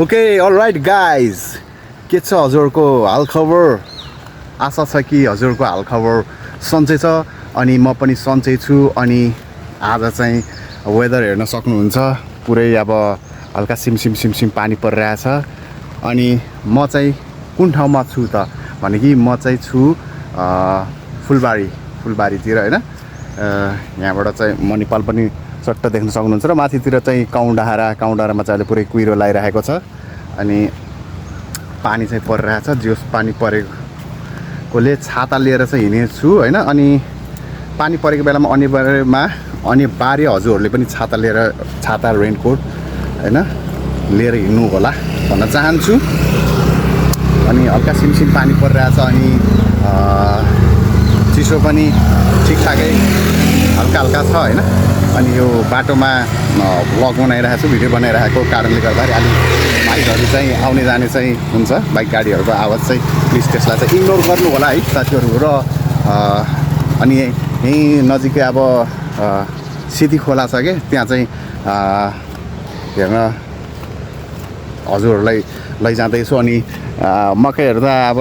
Okay all right guys के छ हजुरको हालखबर आशा छ कि हजुरको हालखबर सन्चै छ अनि म पनि सन्चै छु अनि आज चाहिँ वेदर हेर्न सक्नुहुन्छ पुरै अब हल्का सिमसिम पानी परिरहेछ अनि म चाहिँ कुन ठाउँमा छु त भने कि म चाहिँ छु फुलबारीतिर हैन यहाँबाट चाहिँ म नेपाल पनि चट्ट देख्न सक्नुहुन्छ र माथितिर चाहिँ काउडाँडामा चाहिँ अहिले पुरै कुहिरो लागिरहेको छ अनि पानी चाहिँ परिरहेछ जोस पानी परेकोले छाता लिएर चाहिँ हिँडेछु हैन अनि पानी परेको बेलामा अनिवार्य हजुरहरूले पनि छाता रेनकोट हैन लिएर हिँड्नु होला भन्न चाहन्छु अनि हल्का सिमसिम पानी परिरहेछ अनि चिसो पनि ठिकठाकै हल्का छ हैन अनि यो बाटोमा भ्लग बनाइरहेको छु भिडियो बनाइरहेको कारणले गर्दाखेरि अलि बाइकहरू चाहिँ आउने जाने चाहिँ हुन्छ बाइक गाडीहरूको आवाज चाहिँ प्लिज त्यसलाई चाहिँ इग्नोर गर्नु होला है साथीहरू र अनि यहीँ नजिकै अब सेती खोला छ के त्यहाँ चाहिँ हेर्न हजुरहरूलाई लैजाँदैछु अनि मकैहरू त अब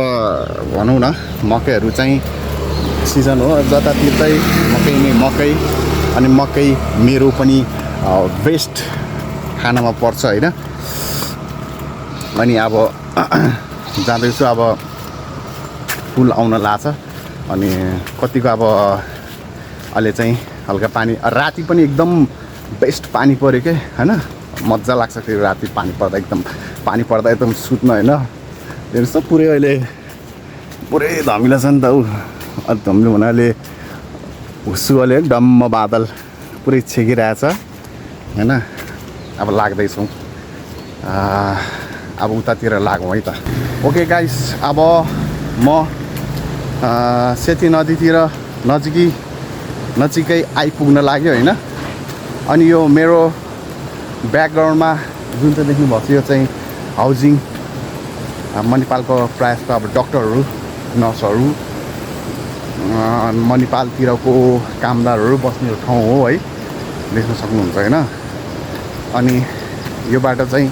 भनौँ न मकैहरू चाहिँ सिजन हो जतातिर चाहिँ मकै अनि मकै मेरो पनि बेस्ट खानामा पर्छ हैन अनि अब जाँदैछु अब पुल आउन लाग्छ अनि कतिको अब अहिले चाहिँ हल्का पानी राति पनि एकदम बेस्ट पानी पऱ्यो के हैन मजा लाग्छ फेरि राति पानी पर्दा एकदम सुत्न हैन हेर्नुहोस् त पुरै अहिले पुरै धमिलो छ नि त ऊ धमिलो हुनाले हुस्सुले डम्म बादल पुरै छेकिरहेछ हैन अब लाग्दैछौँ अब उतातिर लागौँ है त ओके गाइस अब म सेती नदीतिर नजिकै आइपुग्न लाग्यो हैन अनि यो मेरो ब्याकग्राउन्डमा जुन चाहिँ देख्नुभएको छ यो चाहिँ हाउजिङ मणिपालको प्रायः जस्तो अब डक्टरहरू नर्सहरू मणिपालतिरको कामदारहरू बस्ने ठाउँ हो है देख्न सक्नुहुन्छ हैन अनि यो बाटो चाहिँ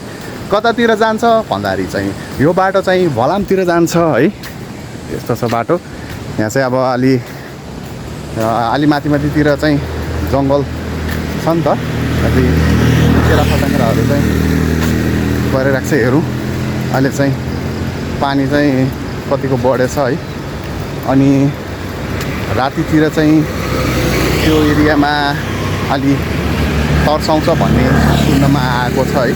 कतातिर जान्छ भन्दाखेरि चाहिँ यो बाटो चाहिँ भलामतिर जान्छ है यस्तो छ बाटो यहाँ चाहिँ अब अलि माथितिर चाहिँ जङ्गल छ नि त कति केराफटाङ्ग्राहरू चाहिँ गरिरहेको छ हेरौँ अहिले चाहिँ पानी चाहिँ कतिको बढेछ है अनि रातितिर चाहिँ त्यो एरियामा अलि तर्साउँछ भन्ने सुन्नमा आएको छ है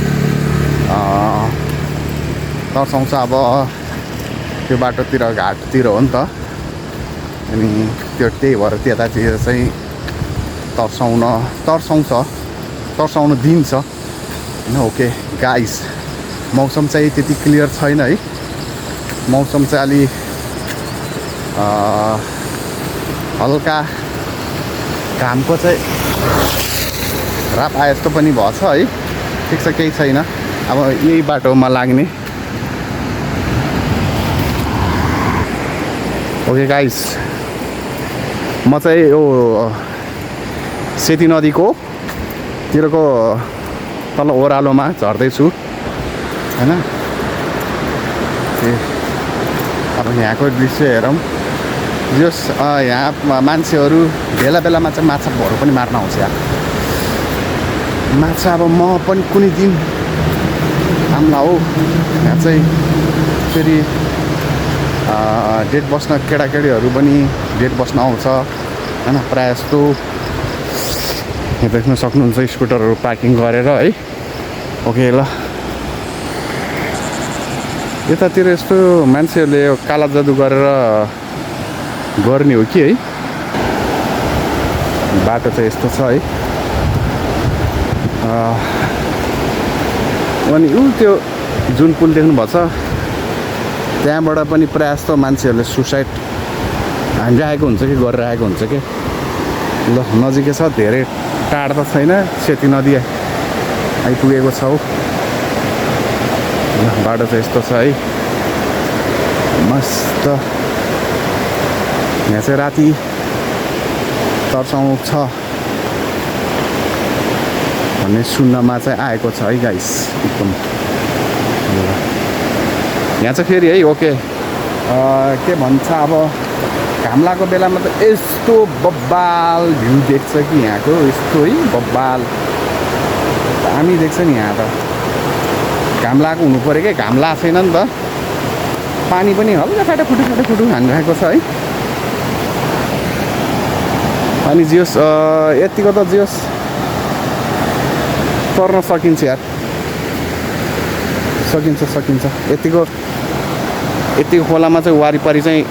तर्साउँछ अब त्यो बाटोतिर घाटतिर हो नि त अनि त्यही भएर त्यतातिर चाहिँ तर्साउन दिन्छ होइन ओके गाइस मौसम चाहिँ त्यति क्लियर छैन है मौसम चाहिँ अलि हल्का घामको चाहिँ राप आए जस्तो पनि भएछ है ठिक छ केही छैन अब यही बाटोमा लाग्ने ओके गाइस म चाहिँ यो सेती नदीको तिरको तल ओह्रालोमा झर्दैछु हैन अब यहाँको दृश्य हेरौँ जस यहाँ मान्छेहरू बेलामा चाहिँ माछाहरू पनि मार्न आउँछ यहाँ माछा अब म पनि कुनै दिन आम्ला हो यहाँ चाहिँ फेरि डेट बस्न केटाकेटीहरू पनि डेट बस्न आउँछ हैन प्रायः जस्तो यहाँ देख्न सक्नुहुन्छ स्कुटरहरू पार्किङ गरेर है ओके ल यतातिर यस्तो मान्छेहरूले काला जादु गरेर गर्ने हो कि है बाटो चाहिँ यस्तो छ है अनि त्यो जुन पुल देख्नुभएको छ त्यहाँबाट पनि प्रायः जस्तो मान्छेहरूले सुसाइड हानिरहेको हुन्छ कि गरिरहेको हुन्छ कि ल नजिकै छ धेरै टाढा त छैन सेती नदी आइपुगेको छ हौ बाटो चाहिँ यस्तो छ है मस्त यहाँ चाहिँ राति तर्साउँछ भन्ने सुन्नमा चाहिँ आएको छ है गाइस एकदम यहाँ चाहिँ फेरि है ओके के भन्छ अब घाम लागेको बेलामा त यस्तो बब्बाल भ्यू देख्छ कि यहाँको यस्तो है बब्बाल दामी देख्छ नि यहाँ त घाम लागेको हुनु पऱ्यो क्या घाम लागेको छैन नि त पानी पनि हल्का फाटाफुटु हानिरहेको छ है अनि जियोस् यतिको त जियोस् तर्न सकिन्छ यार सकिन्छ यतिको खोलामा चाहिँ वारिपारि चाहिँ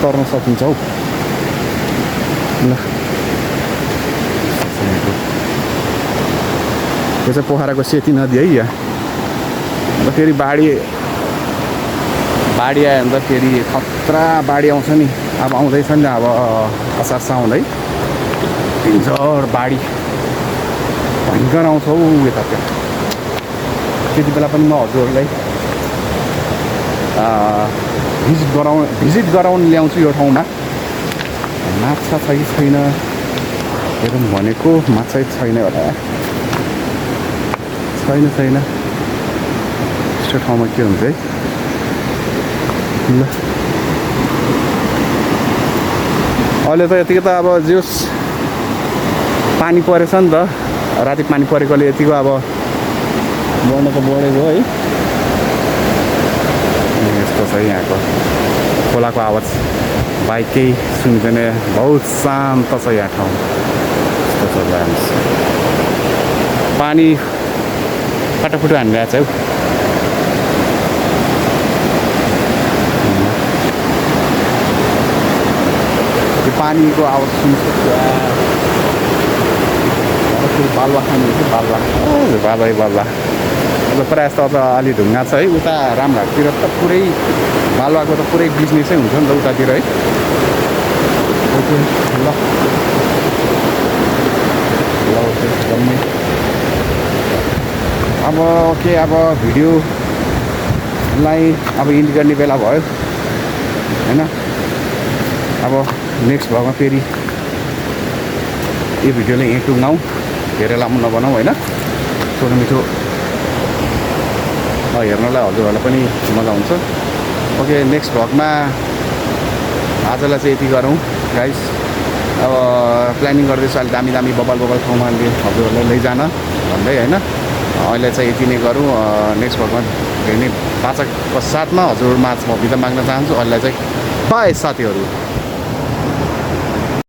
तर्न सकिन्छ हौ ल यो चाहिँ पोखराको सेती नदी है यहाँ अन्त फेरि बाढी आयो भने त फेरि खतरा बाढी आउँछ नि अब आउँदैछ नि अब असार साउन है डेन्जर बाढी भयङ्कर आउँछ हौ यता त्यो त्यति बेला पनि म हजुरहरूलाई भिजिट गराउन ल्याउँछु यो ठाउँमा माछा छ कि छैन हेरौँ भनेको माछा छैन होला छैन यस्तो ठाउँमा के हुन्छ है ल अहिले त यतिको त अब जोस् पानी परेछ नि त राति पानी परेकोले यतिको अब बढ्न त बढेको है यस्तो छ यहाँको खोलाको आवाज बाइकै सुन्दैन बहुत शान्त छ यहाँ ठाउँ यस्तो छ पानी फाटाफुटु हानिरहेको छ हौ त्यो पानीको आवाज सुनिसक्छ बालुवा खानु बालुवा अब प्रायः जस्तो अब अलि ढुङ्गा छ है उता रामघाटतिर त पुरै बालुवाको त पुरै बिजनेसै हुन्छ नि त उतातिर है ओके ल जम्मै अब ओके अब भिडियोलाई अब इन्ड गर्ने बेला भयो होइन अब नेक्स्ट भगमा फेरि यो भिडियोले यहीँ टुङ्गाउँ धेरै लामो नबनाऊ होइन छोटो मिठो हेर्नलाई हजुरहरूलाई पनि मजा हुन्छ ओके नेक्स्ट भ्लगमा आजलाई चाहिँ यति गरौँ गाइस अब प्लानिङ गर्दैछु अहिले दामी बबाल ठाउँमा हजुरहरूलाई लैजान भन्दै होइन अहिले चाहिँ यति नै गरौँ नेक्स्ट भ्लगमा हेर्ने बाचाको साथमा हजुरमा म बिदा माग्न चाहन्छु अहिले चाहिँ बाई साथीहरू।